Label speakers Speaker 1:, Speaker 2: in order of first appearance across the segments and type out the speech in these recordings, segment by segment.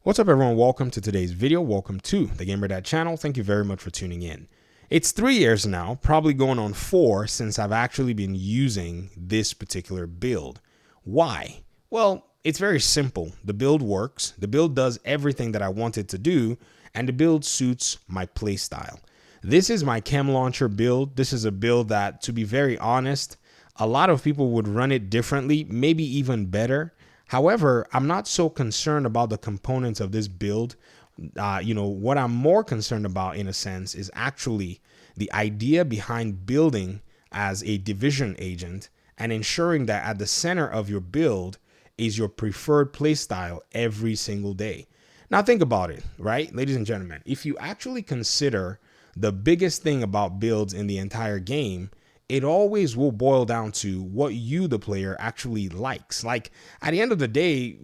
Speaker 1: What's up, everyone? Welcome to today's video. Welcome to the Gamer Dad channel. Thank you very much for tuning in. It's 3 years now, probably going on 4, since I've actually been using this particular build. Why? Well, it's very simple. The build works. The build does everything that I want it to do, and the build suits my playstyle. This is my chem launcher build. This is a build that, to be very honest, a lot of people would run it differently, maybe even better. However, I'm not so concerned about the components of this build. What I'm more concerned about, in a sense, is actually the idea behind building as a division agent and ensuring that at the center of your build is your preferred playstyle every single day. Now think about it, right? Ladies and gentlemen, if you actually consider the biggest thing about builds in the entire game, it always will boil down to what you, the player, actually likes. Like, at the end of the day,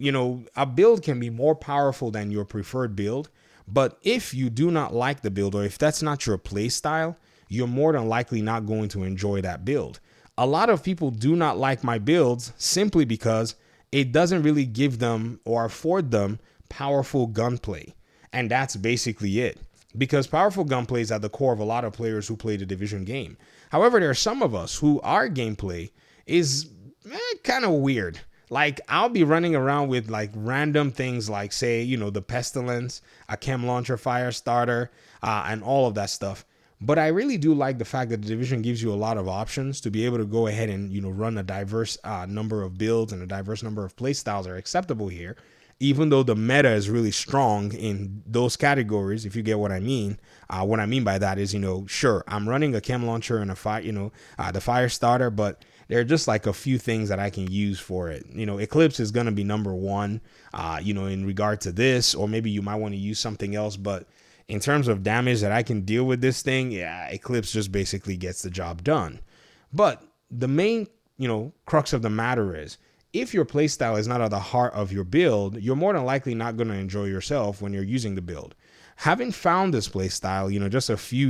Speaker 1: a build can be more powerful than your preferred build. But if you do not like the build, or if that's not your play style, you're more than likely not going to enjoy that build. A lot of people do not like my builds simply because it doesn't really give them or afford them powerful gunplay. And that's basically it. Because powerful gunplay is at the core of a lot of players who play the Division game. However, there are some of us who our gameplay is kind of weird. Like, I'll be running around with like random things like, say, the Pestilence, a chem launcher, fire starter, and all of that stuff. But I really do like the fact that the Division gives you a lot of options to be able to go ahead and, run a diverse number of builds, and a diverse number of playstyles are acceptable here. Even though the meta is really strong in those categories, if you get what I mean. What I mean by that is, sure, I'm running a chem launcher and the fire starter, but there are just like a few things that I can use for it. Eclipse is going to be number one, in regard to this, or maybe you might want to use something else. But in terms of damage that I can deal with this thing, yeah, Eclipse just basically gets the job done. But the main, crux of the matter is, if your playstyle is not at the heart of your build, you're more than likely not going to enjoy yourself when you're using the build. Having found this playstyle, just a few,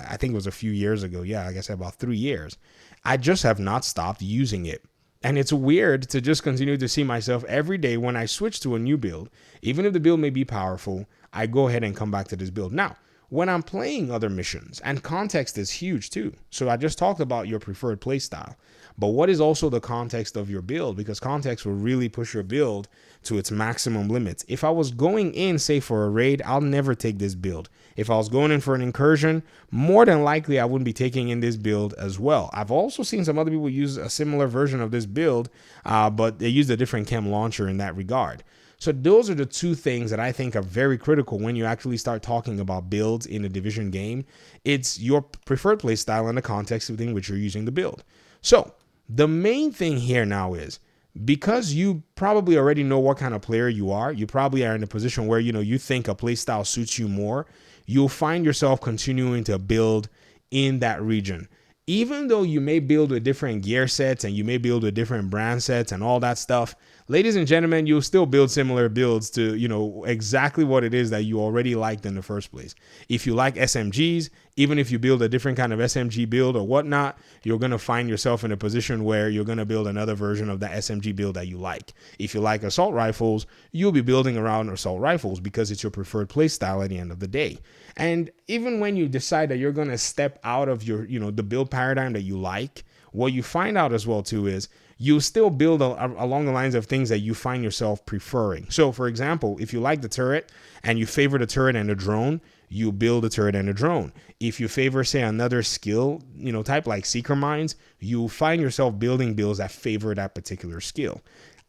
Speaker 1: I think it was a few years ago. Yeah, like I said, about 3 years. I just have not stopped using it. And it's weird to just continue to see myself every day when I switch to a new build. Even if the build may be powerful, I go ahead and come back to this build. Now, when I'm playing other missions, and context is huge too. So I just talked about your preferred playstyle. But what is also the context of your build? Because context will really push your build to its maximum limits. If I was going in, say, for a raid, I'll never take this build. If I was going in for an incursion, more than likely I wouldn't be taking in this build as well. I've also seen some other people use a similar version of this build, but they use a different chem launcher in that regard. So those are the two things that I think are very critical when you actually start talking about builds in a Division game. It's your preferred playstyle and the context within which you're using the build. So the main thing here now is, because you probably already know what kind of player you probably are in a position where, you think a playstyle suits you more, you'll find yourself continuing to build in that region. Even though you may build with different gear sets and you may build with different brand sets and all that stuff, ladies and gentlemen, you'll still build similar builds to, exactly what it is that you already liked in the first place. If you like SMGs, even if you build a different kind of SMG build or whatnot, you're going to find yourself in a position where you're going to build another version of the SMG build that you like. If you like assault rifles, you'll be building around assault rifles because it's your preferred playstyle at the end of the day. And even when you decide that you're going to step out of your, the build paradigm that you like, what you find out as well too is you still build along the lines of things that you find yourself preferring. So for example, if you like the turret and you favor the turret and the drone, you build a turret and a drone. If you favor, say, another skill, type like Seeker Mines, you find yourself building builds that favor that particular skill.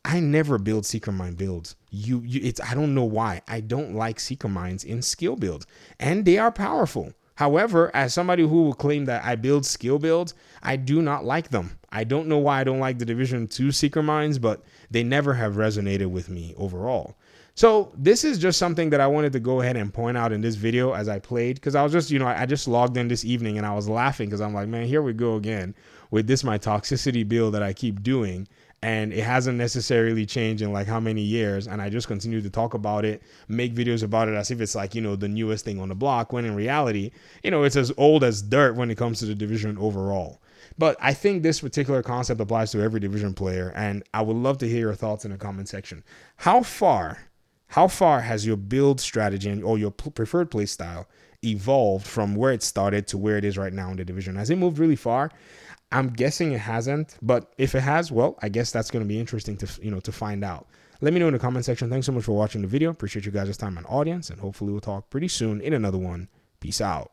Speaker 1: I never build Seeker Mine builds. I don't know why. I don't like Seeker Mines in skill builds, and they are powerful. However, as somebody who will claim that I build skill builds, I do not like them. I don't know why I don't like the Division 2 Seeker Mines, but they never have resonated with me overall. So this is just something that I wanted to go ahead and point out in this video as I played, because I was just, I just logged in this evening and I was laughing because I'm like, man, here we go again with this my toxicity build that I keep doing. And it hasn't necessarily changed in like how many years. And I just continue to talk about it, make videos about it as if it's like, the newest thing on the block, when in reality, it's as old as dirt when it comes to the Division overall. But I think this particular concept applies to every Division player. And I would love to hear your thoughts in the comment section. How far How far has your build strategy or your preferred play style evolved from where it started to where it is right now in the division? Has it moved really far? I'm guessing it hasn't, but if it has, well, I guess that's going to be interesting to find out. Let me know in the comment section. Thanks so much for watching the video. Appreciate you guys' time and audience, and hopefully we'll talk pretty soon in another one. Peace out.